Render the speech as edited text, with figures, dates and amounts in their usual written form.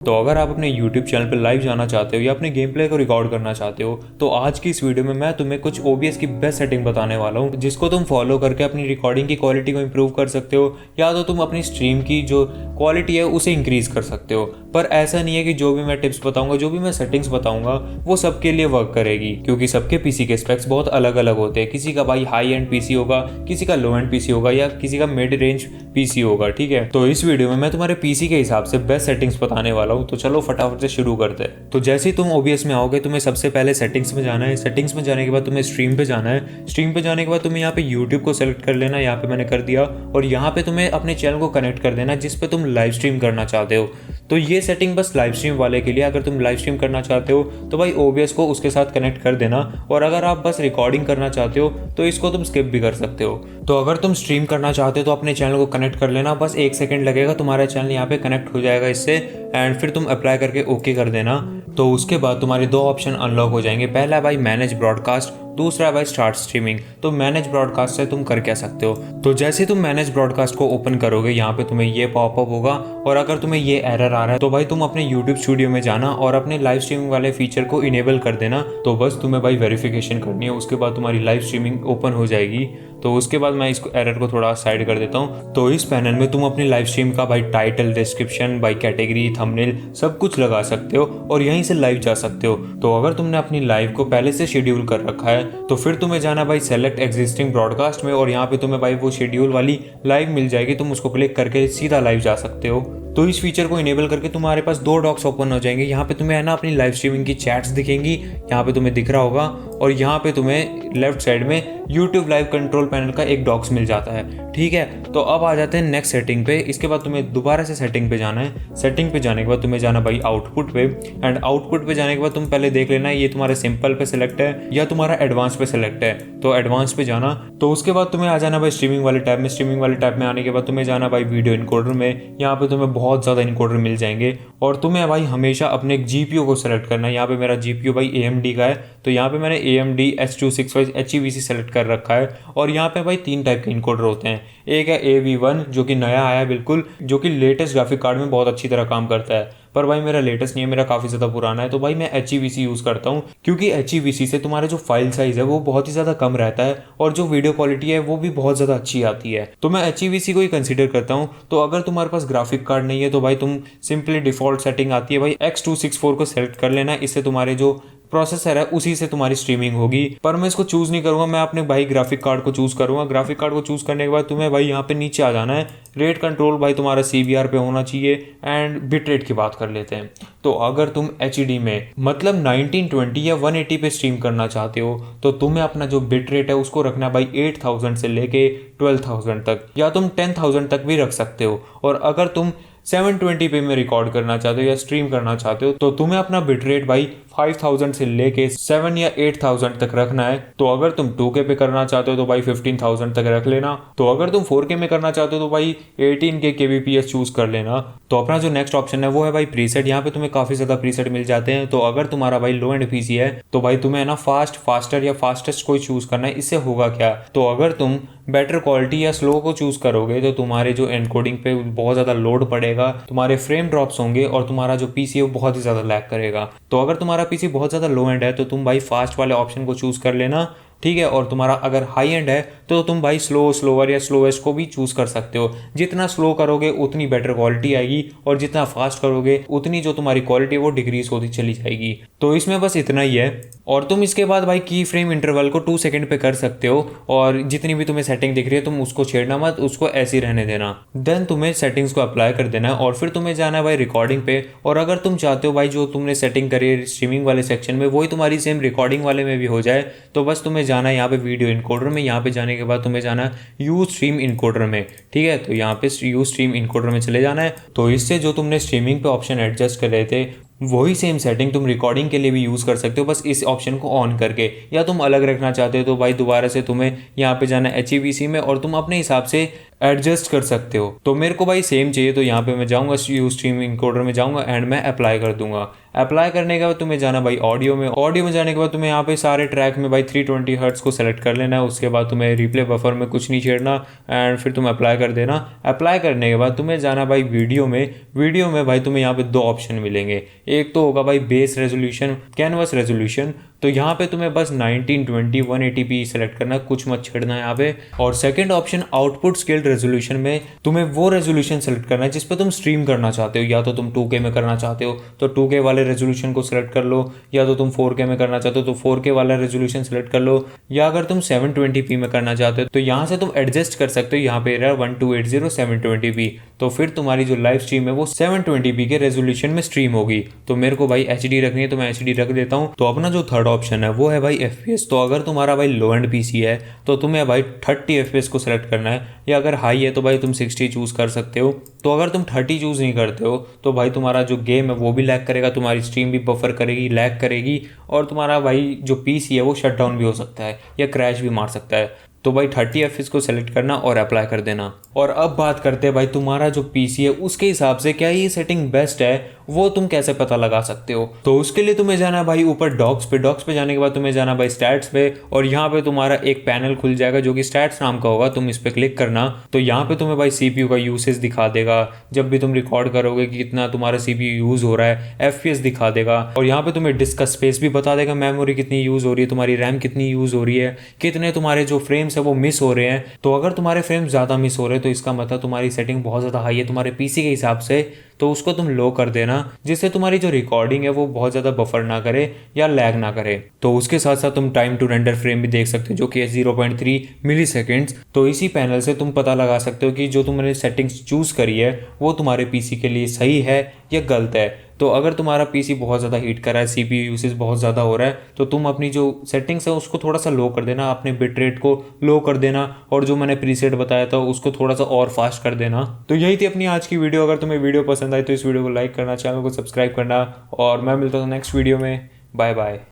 तो अगर आप अपने YouTube चैनल पर लाइव जाना चाहते हो या अपने गेम प्ले को रिकॉर्ड करना चाहते हो तो आज की इस वीडियो में मैं तुम्हें कुछ OBS की बेस्ट सेटिंग बताने वाला हूँ जिसको तुम फॉलो करके अपनी रिकॉर्डिंग की क्वालिटी को इम्प्रूव कर सकते हो या तो तुम अपनी स्ट्रीम की जो क्वालिटी है उसे इंक्रीज कर सकते हो। पर ऐसा नहीं है कि जो भी मैं टिप्स बताऊंगा, जो भी मैं सेटिंग्स बताऊंगा वो सबके लिए वर्क करेगी, क्योंकि सबके पीसी के स्पेक्स बहुत अलग अलग होते हैं। किसी का भाई हाई एंड पीसी होगा, किसी का लो एंड पीसी होगा या किसी का मिड रेंज पीसी होगा। ठीक है, तो इस वीडियो में मैं तुम्हारे पीसी के हिसाब से बेस्ट सेटिंग्स बताने वाला हूँ। तो चलो फटाफट से शुरू करते हैं। तो जैसे ही तुम OBS में आओगे तुम्हें सबसे पहले सेटिंग्स में जाना है। सेटिंग्स में जाने के बाद तुम्हें स्ट्रीम पे जाना है। स्ट्रीम पे जाने के बाद तुम्हें यहाँ पे यूट्यूब को सेलेक्ट कर लेना, यहाँ पे मैंने कर दिया। और यहाँ पे तुम्हें अपने चैनल को कनेक्ट कर देना जिस पे तुम लाइव स्ट्रीम करना चाहते हो। तो ये सेटिंग बस लाइव स्ट्रीम वाले के लिए। अगर तुम लाइव स्ट्रीम करना चाहते हो तो भाई OBS को उसके साथ कनेक्ट कर देना, और अगर आप बस रिकॉर्डिंग करना चाहते हो तो इसको तुम स्किप भी कर सकते हो। तो अगर तुम स्ट्रीम करना चाहते हो तो अपने चैनल को कनेक्ट कर लेना, बस 1 सेकंड लगेगा, तुम्हारा चैनल यहाँ पे कनेक्ट हो जाएगा इससे। एंड फिर तुम अप्लाई करके ओके कर देना। तो उसके बाद तुम्हारे 2 ऑप्शन अनलॉक हो जाएंगे। पहला है भाई मैनेज ब्रॉडकास्ट, दूसरा है भाई स्टार्ट स्ट्रीमिंग। तो मैनेज ब्रॉडकास्ट से तुम कर क्या सकते हो, तो जैसे तुम मैनेज ब्रॉडकास्ट को ओपन करोगे यहाँ पे तुम्हें ये पॉपअप होगा, और अगर तुम्हें ये एरर आ रहा है तो भाई तुम अपने YouTube स्टूडियो में जाना और अपने लाइव स्ट्रीमिंग वाले फीचर को इनेबल कर देना। तो बस तुम्हें भाई वेरिफिकेशन करनी है, उसके बाद तुम्हारी लाइव स्ट्रीमिंग ओपन हो जाएगी। तो उसके बाद मैं इस एरर को थोड़ा साइड कर देता हूँ। तो इस पैनल में तुम अपनी लाइव स्ट्रीम का भाई टाइटल, डिस्क्रिप्शन, भाई कैटेगरी, थंबनेल सब कुछ लगा सकते हो और यहीं से लाइव जा सकते हो। तो अगर तुमने अपनी लाइव को पहले से शेड्यूल कर रखा है तो फिर तुम्हें जाना भाई सेलेक्ट एग्जिस्टिंग ब्रॉडकास्ट में, और यहाँ पे तुम्हें भाई वो शेड्यूल वाली लाइव मिल जाएगी। तुम उसको क्लिक करके सीधा लाइव जा सकते हो। तो इस फीचर को इनेबल करके तुम्हारे पास 2 डॉक्स ओपन हो जाएंगे। यहाँ पे तुम्हें है ना अपनी लाइव स्ट्रीमिंग की चैट्स दिखेंगी, यहाँ पे तुम्हें दिख रहा होगा, और यहाँ पे तुम्हें लेफ्ट साइड में YouTube लाइव कंट्रोल पैनल का एक डॉक्स मिल जाता है। ठीक है, तो अब आ जाते हैं नेक्स्ट सेटिंग पे। इसके बाद तुम्हें दोबारा से सेटिंग पे जाना है। सेटिंग पे जाने के बाद तुम्हें जाना भाई आउटपुट पे, एंड आउटपुट पे जाने के बाद तुम पहले देख लेना ये तुम्हारे सिंपल पे सिलेक्ट है या तुम्हारा एडवांस पे सिलेक्ट है। तो एडवांस पे जाना, तो उसके बाद तुम्हें आ जाना भाई स्ट्रीमिंग वाले टैब में। स्ट्रीमिंग वाले टैब में आने के बाद तुम्हें जाना भाई वीडियो इनकोडर में। यहाँ पे तुम्हें बहुत ज़्यादा इनकोडर मिल जाएंगे, और तुम्हें भाई हमेशा अपने GPU को सेलेक्ट करना है। यहाँ पे मेरा GPU भाई AMD का है, तो यहाँ पे मैंने AMD H265 HEVC सेलेक्ट कर रखा है। और यहाँ पे भाई 3 टाइप के इनकोडर होते हैं। एक है AV1 जो कि नया आया है बिल्कुल, जो कि लेटेस्ट ग्राफिक कार्ड में बहुत अच्छी तरह काम करता है। पर भाई मेरा लेटेस्ट नहीं है, मेरा काफ़ी ज़्यादा पुराना है, तो भाई मैं HEVC यूज़ करता हूँ, क्योंकि HEVC से तुम्हारा जो फाइल साइज़ है वो बहुत ही ज़्यादा कम रहता है और जो वीडियो क्वालिटी है वो भी बहुत ज़्यादा अच्छी आती है। तो मैं HEVC को ही कंसीडर करता हूँ। तो अगर तुम्हारे पास ग्राफिक कार्ड नहीं है तो भाई तुम सिंपली डिफ़ॉल्ट सेटिंग आती है भाई X264 को सेलेक्ट कर लेना। इससे तुम्हारे जो प्रोसेसर है उसी से तुम्हारी स्ट्रीमिंग होगी। पर मैं इसको चूज़ नहीं करूँगा, मैं अपने भाई ग्राफिक कार्ड को चूज़ करूँगा। ग्राफिक कार्ड को चूज़ करने के बाद तुम्हें भाई यहाँ पे नीचे आ जाना है। रेट कंट्रोल भाई तुम्हारा CBR पे होना चाहिए, एंड बिट रेट की बात कर लेते हैं। तो अगर तुम HD में मतलब 1920 या 180 पे स्ट्रीम करना चाहते हो तो तुम्हें अपना जो बिट रेट है उसको रखना है भाई 8000 से लेके 12000 तक, या तुम 10000 तक भी रख सकते हो। और अगर तुम 720p में रिकॉर्ड करना चाहते हो या स्ट्रीम करना चाहते हो तो तुम्हें अपना बिट रेट भाई 5000 से लेके 7 या 8000 तक रखना है। तो अगर तुम 2K पे करना चाहते हो तो भाई 15000 तक रख लेना। तो अगर तुम 4K में करना चाहते हो तो भाई 18K kbps चूज कर लेना। तो अपना जो नेक्स्ट ऑप्शन है वो है भाई प्रीसेट। यहाँ पे तुम्हें काफी ज्यादा प्रीसेट मिल जाते हैं। तो अगर तुम्हारा भाई लो एंड पीसी है तो भाई तुम्हें ना फास्ट, फास्टर या फास्टेस्ट कोई चूज करना है। इससे होगा क्या, तो अगर तुम बेटर क्वालिटी या स्लो को चूज करोगे तो तुम्हारे जो एनकोडिंग पे बहुत ज्यादा लोड पड़ेगा, तुम्हारे फ्रेम ड्रॉप्स होंगे और तुम्हारा जो पीसी है वो बहुत ही ज्यादा लैग करेगा। तो अगर तुम्हारा पीसी बहुत ज्यादा लो एंड है तो तुम भाई फास्ट वाले ऑप्शन को चूज कर लेना। ठीक है, और तुम्हारा अगर हाई एंड है तो तुम भाई स्लो, स्लोवर या स्लोएस्ट को भी चूज कर सकते हो। जितना स्लो करोगे उतनी बेटर क्वालिटी आएगी, और जितना फास्ट करोगे उतनी जो तुम्हारी क्वालिटी है वो डिक्रीज होती चली जाएगी। तो इसमें बस इतना ही है। और तुम इसके बाद भाई की फ्रेम इंटरवल को 2 सेकंड पे कर सकते हो, और जितनी भी तुम्हें सेटिंग दिख रही है तुम उसको छेड़ना मत, उसको ऐसे ही रहने देना। देन तुम्हें सेटिंग्स को अप्लाई कर देना है, और फिर तुम्हें जाना है भाई रिकॉर्डिंग पे। और अगर तुम चाहते हो भाई जो तुमने सेटिंग करी है स्ट्रीमिंग वाले सेक्शन में वही तुम्हारी सेम रिकॉर्डिंग वाले में भी हो जाए, तो बस तुम्हें जाना है यहाँ पे वीडियो इनकोडर में। यहाँ पे जाने के बाद तुम्हें जाना है यूज स्ट्रीम इनकोडर में। ठीक है, तो यहाँ पे यूज स्ट्रीम इनकोडर में चले जाना है। तो इससे जो तुमने स्ट्रीमिंग पे ऑप्शन एडजस्ट कर रहे थे वही सेम सेटिंग तुम रिकॉर्डिंग के लिए भी यूज़ कर सकते हो, बस इस ऑप्शन को ऑन करके। या तुम अलग रखना चाहते हो तो भाई दोबारा से तुम्हें यहाँ पे जाना है HEVC में, और तुम अपने हिसाब से एडजस्ट कर सकते हो। तो मेरे को भाई सेम चाहिए, तो यहाँ पे मैं जाऊँगा यूज स्ट्रीम इनकोडर में जाऊँगा एंड मैं अप्लाई कर दूंगा। अप्लाई करने के बाद तुम्हें जाना भाई ऑडियो में। ऑडियो में जाने के बाद तुम्हें यहाँ पे सारे ट्रैक में भाई 320 हर्ट्ज को सेलेक्ट कर लेना है। उसके बाद तुम्हें रिप्ले बफर में कुछ नहीं छेड़ना एंड फिर तुम अप्लाई कर देना। अप्लाई करने के बाद तुम्हें जाना भाई वीडियो में। वीडियो में भाई तुम्हें यहाँ पे दो ऑप्शन मिलेंगे। एक तो होगा भाई बेस रेजोल्यूशन, कैनवस रेजोल्यूशन। तो यहाँ पे तुम्हें बस 1920 1080p सेलेक्ट करना है, कुछ मत छेड़ना है यहाँ पे। और second option output scaled resolution में तुम्हें वो रेजोल्यूशन सेलेक्ट करना है जिस पे तुम स्ट्रीम करना चाहते हो। या तो तुम 2K में करना चाहते हो तो 2K वाले रेजोल्यूशन को सिलेक्ट कर लो, या तो तुम 4K में करना चाहते हो तो 4K वाला रेजोल्यूशन सेलेक्ट कर लो, या अगर तुम 720p में करना चाहते हो तो यहाँ से तुम एडजस्ट कर सकते हो। यहाँ पे 1280 720p। तो फिर तुम्हारी जो लाइव स्ट्रीम है वो 720p के रेजोल्यूशन में स्ट्रीम होगी। तो मेरे को भाई HD रखनी है तो मैं HD रख देता हूँ। तो अपना जो थर्ड ऑप्शन है वो है भाई FPS। तो अगर तुम्हारा भाई लो एंड PC है तो तुम्हें भाई 30 FPS को सिलेक्ट करना है, या अगर हाई है तो भाई तुम 60 चूज कर सकते हो। तो अगर तुम 30 चूज नहीं करते हो तो भाई तुम्हारा जो गेम है वो भी लैग करेगा, तुम्हारी स्ट्रीम भी बफर करेगी, लैग करेगी, और तुम्हारा भाई जो PC है वो शट डाउन भी हो सकता है या क्रैश भी मार सकता है। तो भाई 30 FPS को सेलेक्ट करना और अप्लाई कर देना। और अब बात करते हैं भाई तुम्हारा जो PC है उसके हिसाब से क्या ये सेटिंग बेस्ट है, वो तुम कैसे पता लगा सकते हो। तो उसके लिए तुम्हें जाना भाई ऊपर डॉक्स पे। डॉक्स पे जाने के बाद तुम्हें जाना भाई स्टैट्स पे, और यहाँ पे तुम्हारा एक पैनल खुल जाएगा जो कि स्टैट्स नाम का होगा। तुम इस पे क्लिक करना तो यहाँ पे तुम्हें भाई CPU का यूसेज दिखा देगा। जब भी तुम रिकॉर्ड करोगे कि कितना तुम्हारा CPU यूज हो रहा है, FPS दिखा देगा। और यहाँ पे तुम्हें डिस्क का स्पेस भी बता देगा, मेमोरी कितनी यूज हो रही है, तुम्हारी रैम कितनी यूज हो रही है, कितने तुम्हारे जो फ्रेम्स है वो मिस हो रहे हैं। तो अगर तुम्हारे फ्रेम्स ज़्यादा मिस हो रहे हैं तो इसका मतलब तुम्हारी सेटिंग बहुत ज़्यादा हाई है तुम्हारे PC के हिसाब से। तो उसको तुम लो कर देना जिससे तुम्हारी जो रिकॉर्डिंग है वो बहुत ज़्यादा बफर ना करे या लैग ना करे। तो उसके साथ साथ तुम टाइम टू रेंडर फ्रेम भी देख सकते हो जो कि है 0.3 मिलीसेकंड्स। तो इसी पैनल से तुम पता लगा सकते हो कि जो तुमने सेटिंग्स चूज़ करी है वो तुम्हारे PC के लिए सही है या गलत है। तो अगर तुम्हारा PC बहुत ज़्यादा हीट कर रहा है, CPU यूसेज बहुत ज़्यादा हो रहा है, तो तुम अपनी जो सेटिंग्स है उसको थोड़ा सा लो कर देना, अपने बिट रेट को लो कर देना, और जो मैंने प्रीसेट बताया था उसको थोड़ा सा और फास्ट कर देना। तो यही थी अपनी आज की वीडियो। अगर तुम्हें वीडियो पसंद आई तो इस वीडियो को लाइक करना, चैनल को सब्सक्राइब करना, और मैं मिलता हूँ नेक्स्ट वीडियो में। Bye bye.